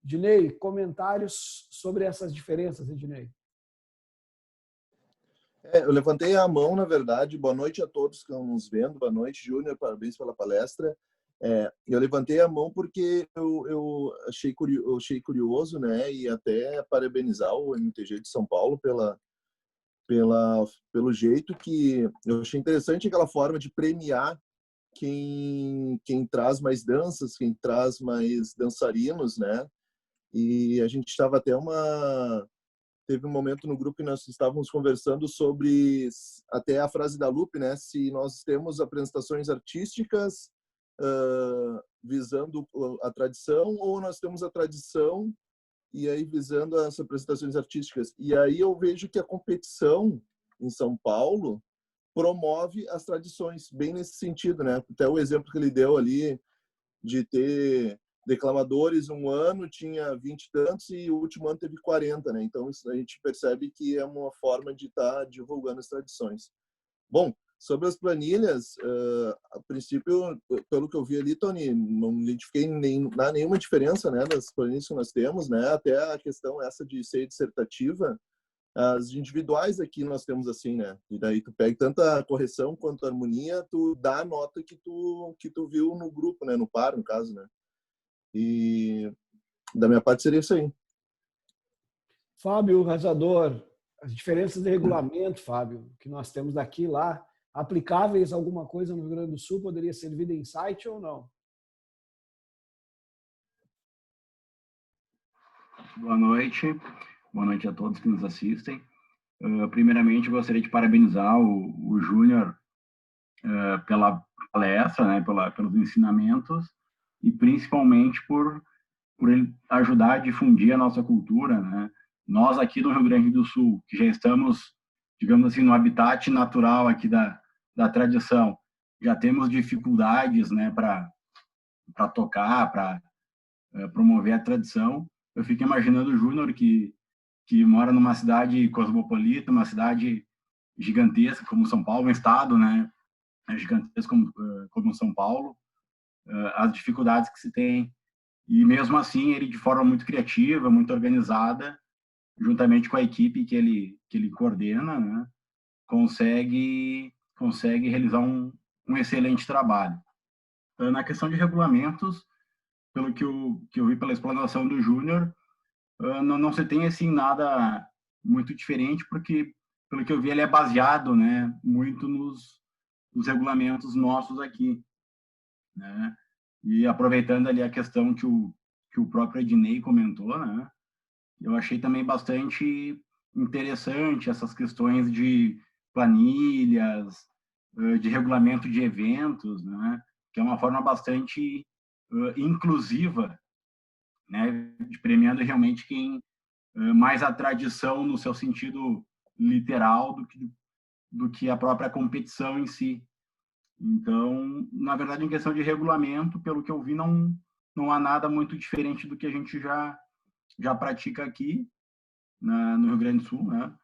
Ednei, comentários sobre essas diferenças, Ednei? Eu levantei a mão, na verdade. Boa noite a todos que estão nos vendo. Boa noite, Júnior. Parabéns pela palestra. Eu levantei a mão porque eu achei curioso, né? E até parabenizar o MTG de São Paulo pelo jeito que eu achei interessante, aquela forma de premiar quem traz mais danças, quem traz mais dançarinos, né? E a gente estava até teve um momento no grupo que nós estávamos conversando sobre até a frase da Lupe, né? Se nós temos apresentações artísticas visando a tradição, ou nós temos a tradição e aí visando as apresentações artísticas. E aí eu vejo que a competição em São Paulo promove as tradições, bem nesse sentido, né? Até o exemplo que ele deu ali de ter declamadores, um ano tinha 20 e tantos e o último ano teve 40, né? Então isso a gente percebe que é uma forma de estar divulgando as tradições. Bom, sobre as planilhas, a princípio, pelo que eu vi ali, Tony, não identifiquei nenhuma diferença, né, das planilhas que nós temos, né? Até a questão essa de ser dissertativa, as individuais aqui nós temos assim, né? E daí tu pega tanto a correção quanto a harmonia, tu dá a nota que tu viu no grupo, né? No par, no caso, né? E da minha parte seria isso aí. Fábio, Rezador, as diferenças de regulamento, Fábio, que nós temos daqui e lá, aplicáveis a alguma coisa no Rio Grande do Sul, poderia servir de insight ou não? Boa noite a todos que nos assistem. Primeiramente, gostaria de parabenizar o Júnior pela palestra, né, pelos ensinamentos e principalmente por ele ajudar a difundir a nossa cultura, né? Nós aqui no Rio Grande do Sul, que já estamos, digamos assim, no habitat natural aqui da tradição, já temos dificuldades, né, para tocar, para promover a tradição. Eu fico imaginando o Júnior que mora numa cidade cosmopolita, uma cidade gigantesca como São Paulo, um estado, né, gigantesco como São Paulo, as dificuldades que se tem. E mesmo assim, ele de forma muito criativa, muito organizada, juntamente com a equipe que ele coordena, né, consegue realizar um excelente trabalho. Na questão de regulamentos, pelo que eu vi pela explanação do Júnior, não se tem assim nada muito diferente, porque pelo que eu vi ele é baseado, né, muito nos regulamentos nossos aqui, né? E aproveitando ali a questão que o próprio Ednei comentou, né, eu achei também bastante interessante essas questões de planilhas, de regulamento de eventos, né, que é uma forma bastante inclusiva, né, de premiando realmente quem mais a tradição no seu sentido literal do que a própria competição em si. Então, na verdade, em questão de regulamento, pelo que eu vi, não há nada muito diferente do que a gente já pratica aqui no Rio Grande do Sul, né?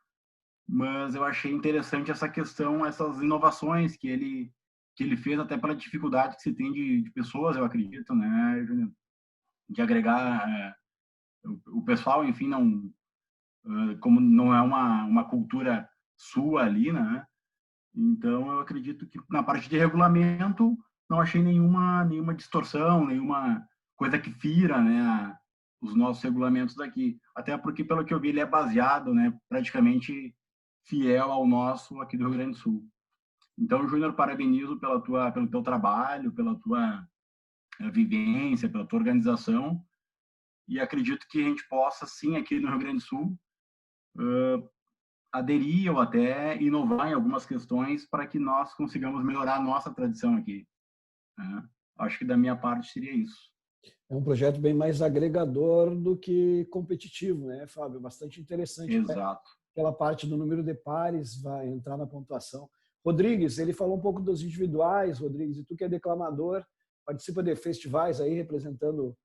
Mas eu achei interessante essa questão, essas inovações que ele fez, até pela dificuldade que se tem de pessoas, eu acredito, né, Júnior? De agregar o pessoal, enfim, como não é uma cultura sua ali, né? Então, eu acredito que na parte de regulamento não achei nenhuma distorção, nenhuma coisa que fira, né, os nossos regulamentos daqui. Até porque, pelo que eu vi, ele é baseado, né, praticamente fiel ao nosso aqui do Rio Grande do Sul. Então, Júnior, parabenizo pelo teu trabalho, pela tua vivência, pela tua organização, e acredito que a gente possa, sim, aqui no Rio Grande do Sul, aderir ou até inovar em algumas questões para que nós consigamos melhorar a nossa tradição aqui, né? Acho que da minha parte seria isso. É um projeto bem mais agregador do que competitivo, né, Fábio? Bastante interessante. Exato. Aquela parte do número de pares vai entrar na pontuação. Rodrigues, ele falou um pouco dos individuais, Rodrigues, e tu que é declamador, participa de festivais aí representando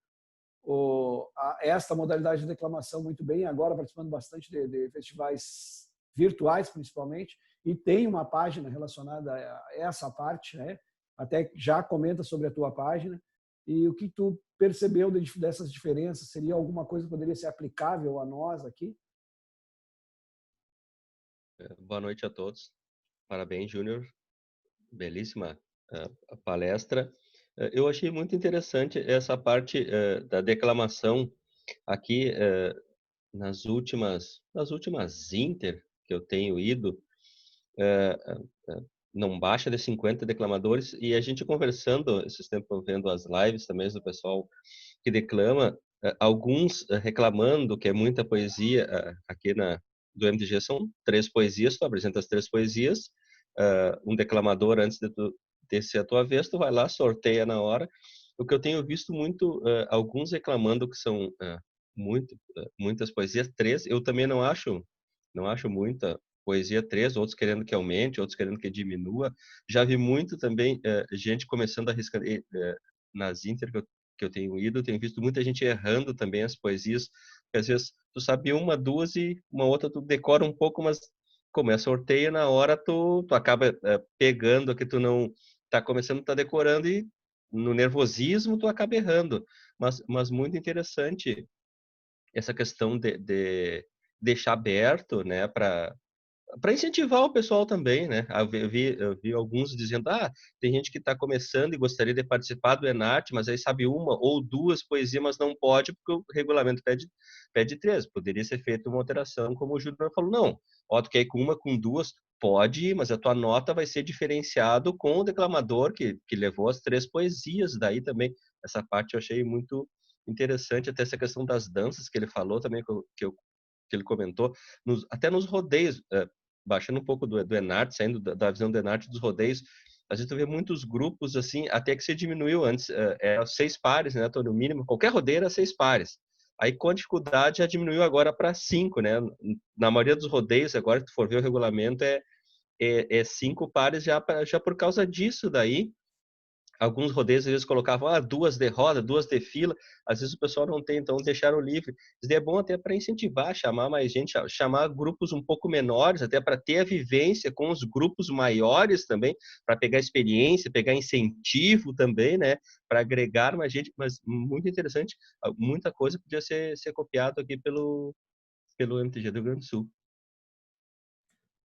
esta modalidade de declamação muito bem, agora participando bastante de festivais virtuais, principalmente, e tem uma página relacionada a essa parte, né? Até já comenta sobre a tua página. E o que tu percebeu dessas diferenças? Seria alguma coisa que poderia ser aplicável a nós aqui? Boa noite a todos. Parabéns, Júnior. Belíssima a palestra. Eu achei muito interessante essa parte da declamação aqui nas últimas Inter que eu tenho ido, não baixa de 50 declamadores, e a gente conversando esses tempos, vendo as lives também do pessoal que declama, alguns reclamando que é muita poesia. Aqui do MDG são 3 poesias, tu apresenta as 3 poesias, um declamador antes de ser a tua vez, tu vai lá, sorteia na hora. O que eu tenho visto muito, alguns reclamando que são muitas poesias, 3, eu também não acho muita poesia 3, outros querendo que aumente, outros querendo que diminua. Já vi muito também gente começando a arriscar nas Inter que eu tenho ido, tenho visto muita gente errando também as poesias, que às vezes tu sabe uma, duas e uma outra tu decora um pouco, mas como é sorteio, na hora tu acaba pegando a que tu não tá começando, tá decorando, e no nervosismo tu acaba errando. Mas muito interessante essa questão de deixar aberto, né, para incentivar o pessoal também, né? Eu vi alguns dizendo, tem gente que está começando e gostaria de participar do Enarte, mas aí sabe uma ou duas poesias, mas não pode porque o regulamento pede 3. Poderia ser feita uma alteração, como o Júnior falou, não, ó, tu quer ir com uma, com duas, pode ir, mas a tua nota vai ser diferenciado com o declamador que levou as 3 poesias. Daí também, essa parte eu achei muito interessante, até essa questão das danças que ele falou também, que ele comentou, até nos rodeios, baixando um pouco do Enarte, saindo da visão do Enarte dos rodeios, a gente vê muitos grupos assim, até que se diminuiu antes, era 6 pares, né, no mínimo, qualquer rodeio era 6 pares. Aí com a dificuldade já diminuiu agora para 5, né? Na maioria dos rodeios, agora que tu for ver o regulamento, é 5 pares já por causa disso daí. Alguns rodeios às vezes colocavam 2 de roda, 2 de fila, às vezes o pessoal não tem, então deixaram livre. Isso é bom até para incentivar, chamar mais gente, chamar grupos um pouco menores, até para ter a vivência com os grupos maiores também, para pegar experiência, pegar incentivo também, né, para agregar mais gente. Mas muito interessante, muita coisa podia ser copiado aqui pelo MTG do Rio Grande do Sul.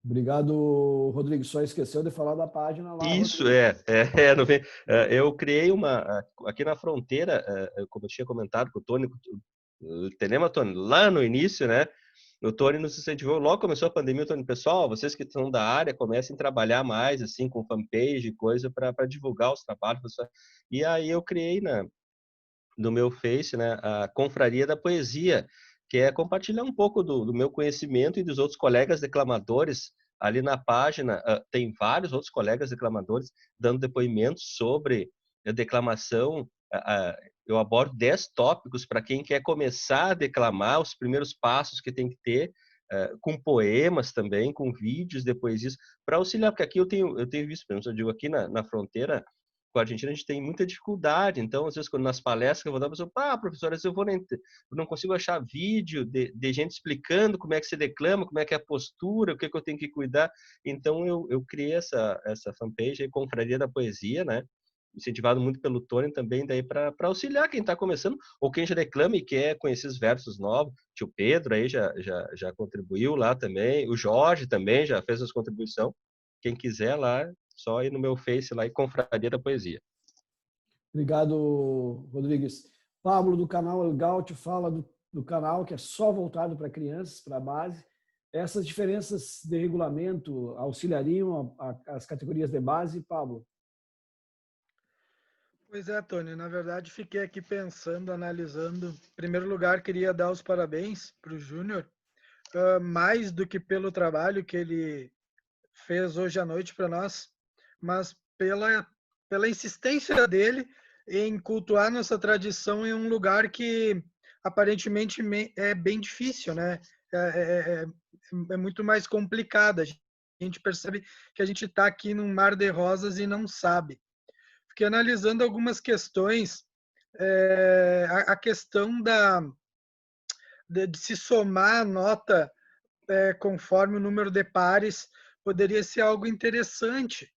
Obrigado, Rodrigo. Só esqueceu de falar da página lá. Isso, eu criei uma, aqui na fronteira, como eu tinha comentado com o Tony, Tenema, Tony, lá no início, né, o Tony nos incentivou, logo começou a pandemia, o Tony, pessoal, vocês que estão da área, comecem a trabalhar mais, assim, com fanpage, coisa para divulgar os trabalhos. E aí eu criei no meu Face, né, a Confraria da Poesia, que é compartilhar um pouco do meu conhecimento e dos outros colegas declamadores. Ali na página tem vários outros colegas declamadores dando depoimentos sobre a declamação. Eu abordo 10 tópicos para quem quer começar a declamar, os primeiros passos que tem que ter, com poemas também, com vídeos de poesias, para auxiliar, porque aqui eu tenho visto, por exemplo, eu digo aqui na fronteira com a Argentina, a gente tem muita dificuldade. Então, às vezes, quando nas palestras eu vou dar para a pessoa, professora, eu não consigo achar vídeo de gente explicando como é que se declama, como é que é a postura, o que eu tenho que cuidar. Então, eu criei essa fanpage aí, Confraria da Poesia, né? Incentivado muito pelo Tony também, daí para auxiliar quem está começando, ou quem já declama e quer conhecer os versos novos. Tio Pedro aí já contribuiu lá também, o Jorge também já fez as contribuições. Quem quiser lá, só ir no meu Face lá e Confraria da Poesia. Obrigado, Rodrigues. Pablo, do canal El Gaúcho, fala do canal que é só voltado para crianças, para a base. Essas diferenças de regulamento auxiliariam as categorias de base, Pablo? Pois é, Tony, na verdade fiquei aqui pensando, analisando. Em primeiro lugar, queria dar os parabéns para o Júnior, mais do que pelo trabalho que ele fez hoje à noite para nós, mas pela insistência dele em cultuar nossa tradição em um lugar que aparentemente é bem difícil, né? É muito mais complicado. A gente percebe que a gente está aqui num mar de rosas e não sabe. Fiquei analisando algumas questões, a questão de se somar a nota conforme o número de pares poderia ser algo interessante,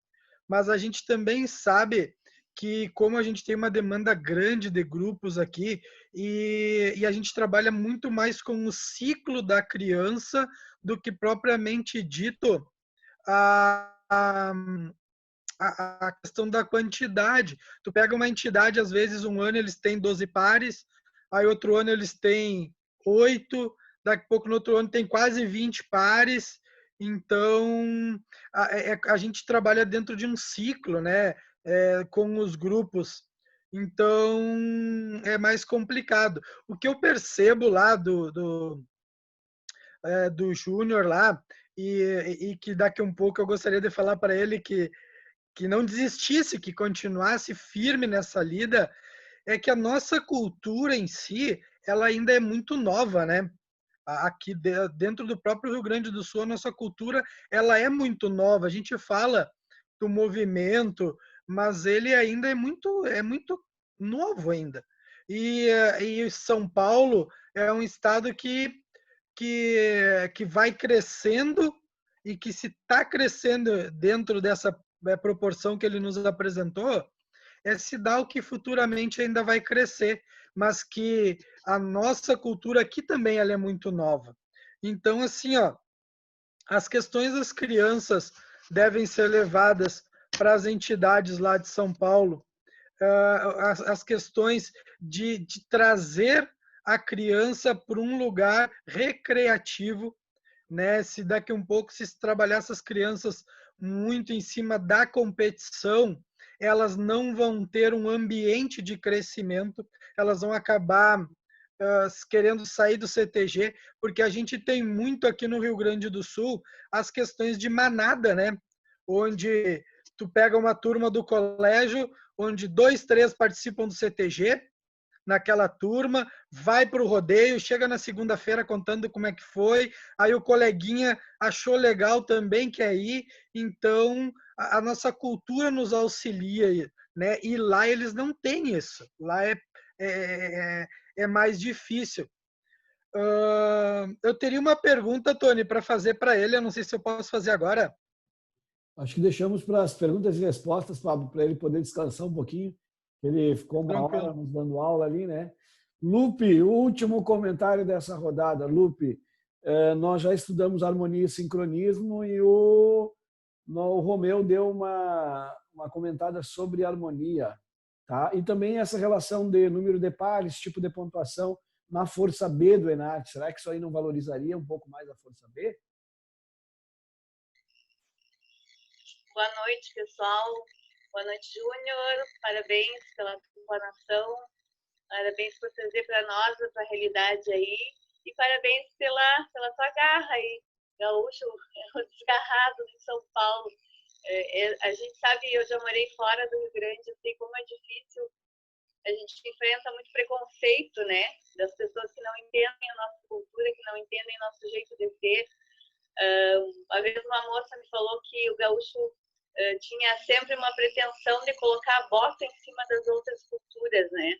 mas a gente também sabe que como a gente tem uma demanda grande de grupos aqui e a gente trabalha muito mais com o ciclo da criança do que propriamente dito a, a, a questão da quantidade. Tu pega uma entidade, às vezes um ano eles têm 12 pares, aí outro ano eles têm 8, daqui a pouco no outro ano tem quase 20 pares. Então, a gente trabalha dentro de um ciclo, né? Com os grupos. Então, é mais complicado. O que eu percebo lá do Júnior lá, e que daqui a um pouco eu gostaria de falar para ele que não desistisse, que continuasse firme nessa lida, é que a nossa cultura em si, ela ainda é muito nova, né? Aqui dentro do próprio Rio Grande do Sul, a nossa cultura, ela é muito nova. A gente fala do movimento, mas ele ainda é muito novo ainda. E São Paulo é um estado que vai crescendo e que se está crescendo dentro dessa proporção que ele nos apresentou, é sinal que futuramente ainda vai crescer, mas que a nossa cultura aqui também ela é muito nova. Então, assim, ó, as questões das crianças devem ser levadas para as entidades lá de São Paulo, as questões de trazer a criança para um lugar recreativo, né? Se daqui um pouco se trabalhar essas crianças muito em cima da competição, elas não vão ter um ambiente de crescimento, elas vão acabar querendo sair do CTG, porque a gente tem muito aqui no Rio Grande do Sul as questões de manada, né? Onde tu pega uma turma do colégio, onde 2, 3 participam do CTG, naquela turma, vai para o rodeio, chega na segunda-feira contando como é que foi, aí o coleguinha achou legal também quer ir, então a nossa cultura nos auxilia, né? E lá eles não têm isso, lá é mais difícil. Eu teria uma pergunta, Tony, para fazer para ele, eu não sei se eu posso fazer agora. Acho que deixamos para as perguntas e respostas, Pablo, para ele poder descansar um pouquinho. Ele ficou uma hora nos dando aula ali, né? Lupe, o último comentário dessa rodada. Lupe, nós já estudamos harmonia e sincronismo e o Romeu deu uma comentada sobre harmonia, tá? E também essa relação de número de pares, tipo de pontuação na força B do ENART. Será que isso aí não valorizaria um pouco mais a força B? Boa noite, pessoal. Boa noite, Júnior. Parabéns pela comparação. Parabéns por trazer para nós essa realidade aí. E parabéns pela tua garra aí, gaúcho desgarrado em São Paulo. A gente sabe, eu já morei fora do Rio Grande, eu sei como é difícil. A gente enfrenta muito preconceito, né? Das pessoas que não entendem a nossa cultura, que não entendem o nosso jeito de ser. Uma vez uma moça me falou que o gaúcho tinha sempre uma pretensão de colocar a bota em cima das outras culturas, né?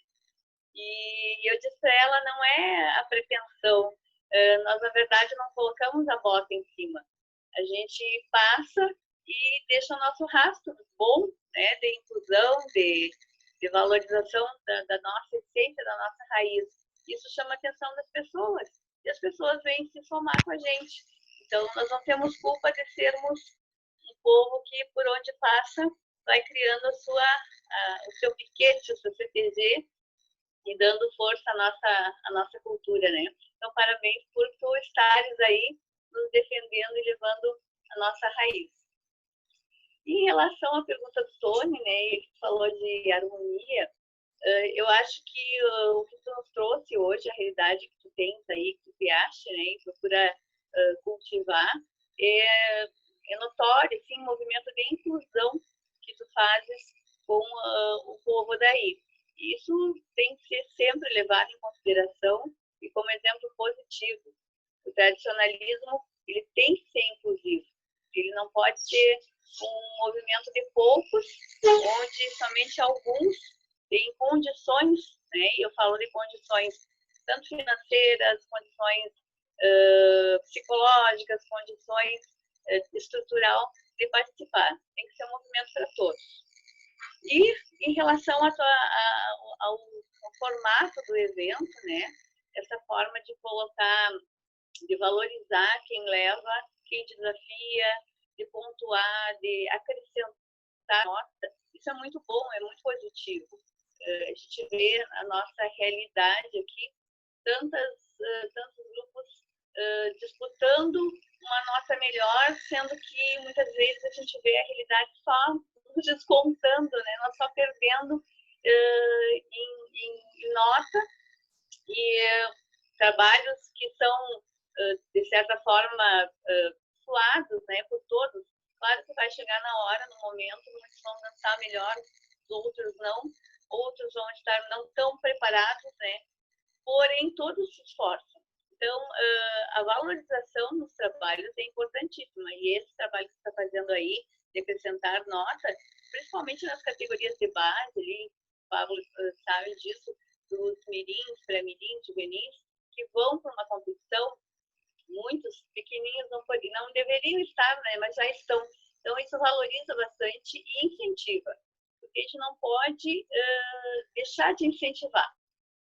E eu disse para ela, não é a pretensão. Nós, na verdade, não colocamos a bota em cima. A gente passa e deixa o nosso rastro bom, né? De inclusão, de valorização da nossa essência, da nossa raiz. Isso chama a atenção das pessoas. E as pessoas vêm se somar com a gente. Então, nós não temos culpa de sermos um povo que, por onde passa, vai criando o seu piquete, o seu CTG, e dando força à nossa cultura, né? Então, parabéns por tu estares aí, nos defendendo e levando a nossa raiz. Em relação à pergunta do Tony, né, ele falou de harmonia, eu acho que o que tu nos trouxe hoje, a realidade que tu tens aí, que tu te acha, né, e procura cultivar, é notório, sim, um movimento de inclusão que tu fazes com o povo daí. Isso tem que ser sempre levado em consideração e como exemplo positivo. O tradicionalismo, ele tem que ser inclusivo. Ele não pode ser um movimento de poucos, onde somente alguns têm condições, né? E eu falo de condições tanto financeiras, condições psicológicas, condições estrutural de participar. Tem que ser um movimento para todos. E em relação ao formato do evento, né? Essa forma de colocar, de valorizar quem leva, quem desafia, de pontuar, de acrescentar nota, isso é muito bom, é muito positivo. A gente vê a nossa realidade aqui, tantos grupos disputando uma nota melhor, sendo que muitas vezes a gente vê a realidade só descontando, né? Nós só perdendo em nota, e trabalhos que são, de certa forma, suados, né, por todos. Claro que vai chegar na hora, no momento, uns vão dançar melhor, outros não, outros vão estar não tão preparados, né? Porém, todos se esforçam. Então, a valorização nos trabalhos é importantíssima. E esse trabalho que você está fazendo aí, de acrescentar nota, principalmente nas categorias de base, ali, o Pablo sabe disso, dos mirins, pré-mirins, juvenis, que vão para uma competição, muitos pequenininhos não deveriam estar, né, mas já estão. Então, isso valoriza bastante e incentiva. Porque a gente não pode deixar de incentivar.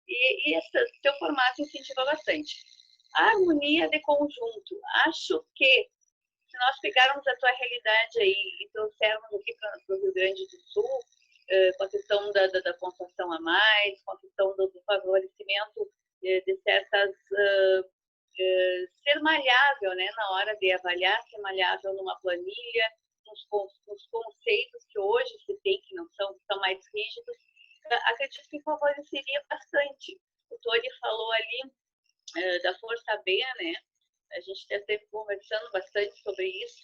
E esse seu formato incentiva bastante. A harmonia de conjunto. Acho que, se nós pegarmos a tua realidade aí e trouxermos aqui para o Rio Grande do Sul, com a questão da pontuação a mais, com a questão do favorecimento de certas... ser malhável, né, na hora de avaliar, ser malhável numa planilha, nos conceitos que hoje se tem, que não são mais rígidos, acredito que favoreceria bastante. O Tony falou ali da Força B, né? A gente já esteve conversando bastante sobre isso.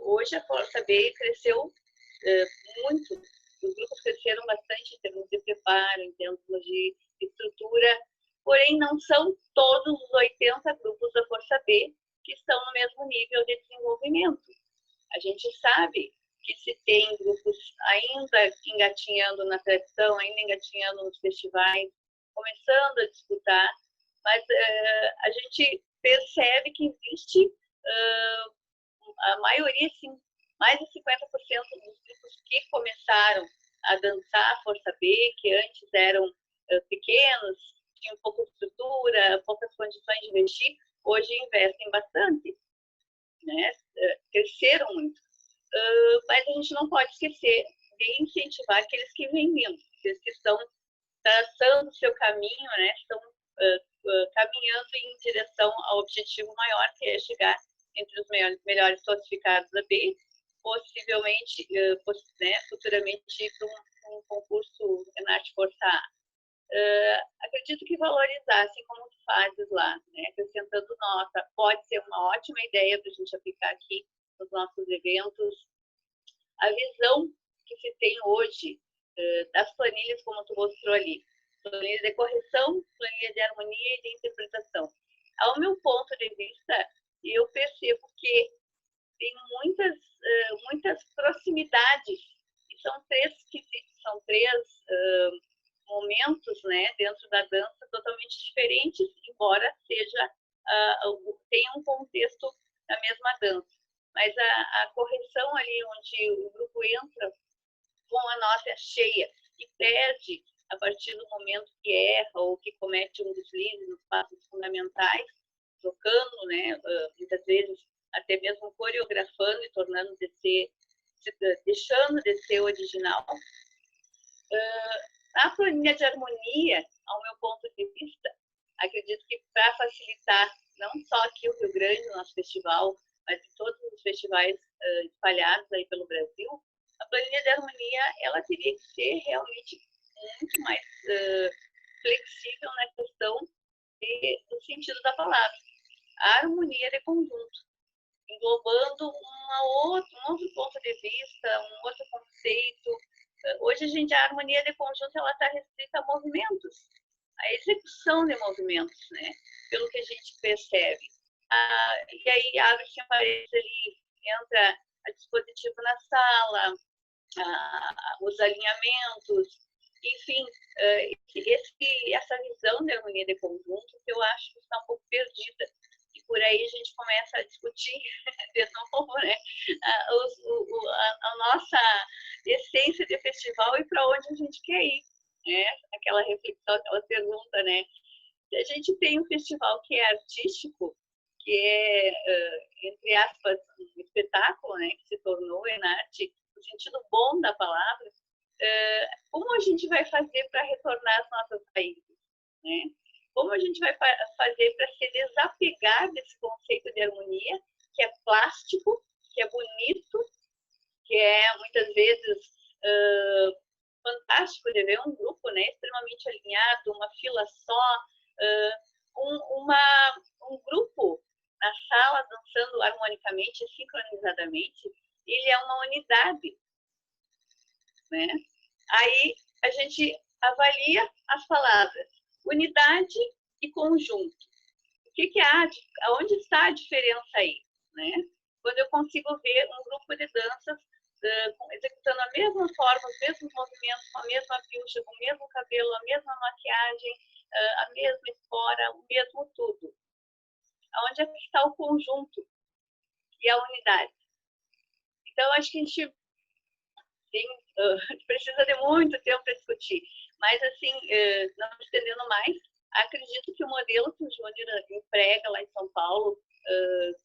Hoje a Força B cresceu muito, os grupos cresceram bastante em termos de preparo, em termos de estrutura, porém não são todos os 80 grupos da Força B que estão no mesmo nível de desenvolvimento. A gente sabe que se tem grupos ainda engatinhando na tradição, ainda engatinhando nos festivais, começando a disputar, mas a gente percebe que existe a maioria, sim, mais de 50% dos grupos que começaram a dançar a Força B, que antes eram pequenos, tinham pouca estrutura, poucas condições de investir, hoje investem bastante, né? Cresceram muito. Mas a gente não pode esquecer de incentivar aqueles que vêm vindo, aqueles que estão traçando o seu caminho, né? Estão caminhando em direção ao objetivo maior, que é chegar entre os melhores classificados da B, possivelmente, né, futuramente ir para um concurso Enarte Força A. Acredito que valorizar, assim como tu fazes lá, né, acrescentando nota, pode ser uma ótima ideia para a gente aplicar aqui nos nossos eventos. A visão que se tem hoje das planilhas, como tu mostrou ali, planilha de correção, planilha de harmonia e de interpretação. Ao meu ponto de vista, eu percebo que tem muitas proximidades, e são três momentos, né, dentro da dança totalmente diferentes, embora tenha um contexto da mesma dança. Mas a correção ali, onde o grupo entra com a nota cheia e perde a partir do momento que erra ou que comete um deslize nos passos fundamentais, trocando, né, muitas vezes até mesmo coreografando e deixando de ser original. A planilha de harmonia, ao meu ponto de vista, acredito que para facilitar não só aqui o Rio Grande, o nosso festival, mas em todos os festivais espalhados aí pelo Brasil, a planilha de harmonia ela teria que ser realmente muito mais flexível na questão do sentido da palavra. A harmonia de conjunto, englobando um outro ponto de vista, um outro conceito. Hoje, a harmonia de conjunto está restrita a movimentos, a execução de movimentos, né? Pelo que a gente percebe. E aí abre-se um parede ali, entra a dispositivo na sala, os alinhamentos, enfim, essa visão de harmonia de conjunto que eu acho que está um pouco perdida. E por por aí a gente começa a discutir de novo, né, a nossa essência de festival e para onde a gente quer ir, né? Aquela reflexão, aquela pergunta, né? A gente tem um festival que é artístico, que é, entre aspas, um espetáculo, né, que se tornou em arte, no sentido bom da palavra. Como a gente vai fazer para retornar às nossas raízes, né? Como a gente vai fazer para se desapegar desse conceito de harmonia, que é plástico, que é bonito, que é, muitas vezes, fantástico de ver um grupo, né, extremamente alinhado, uma fila só, um grupo na sala dançando harmonicamente, sincronizadamente, ele é uma unidade, né? Aí a gente avalia as palavras unidade e conjunto. O que há? Onde está a diferença aí, né? Quando eu consigo ver um grupo de danças executando a mesma forma, os mesmos movimentos, com a mesma pilcha, com o mesmo cabelo, a mesma maquiagem, a mesma espora, o mesmo tudo. Onde é que está o conjunto e a unidade? Então, acho que a gente precisa de muito tempo para discutir. Mas, assim, não me estendendo mais, acredito que o modelo que o Júnior emprega lá em São Paulo,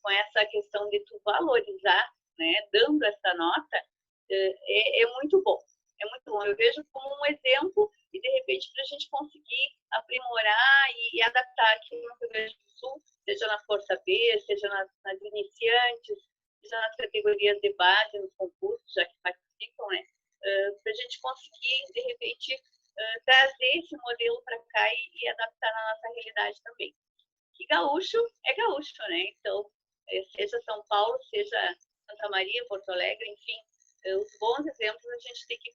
com essa questão de tu valorizar, né, dando essa nota, é muito bom. É muito bom. Eu vejo como um exemplo e, de repente, para a gente conseguir aprimorar e adaptar aqui no Rio Grande do Sul, seja na Força B, seja nas iniciantes, seja nas categorias de base, nos concursos, já que participam, né? Para a gente conseguir, de repente, trazer esse modelo para cá e adaptar na nossa realidade também. Que gaúcho é gaúcho, né? Então, seja São Paulo, seja Santa Maria, Porto Alegre, enfim, os bons exemplos a gente tem que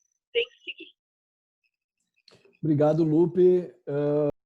seguir. Obrigado, Lupe.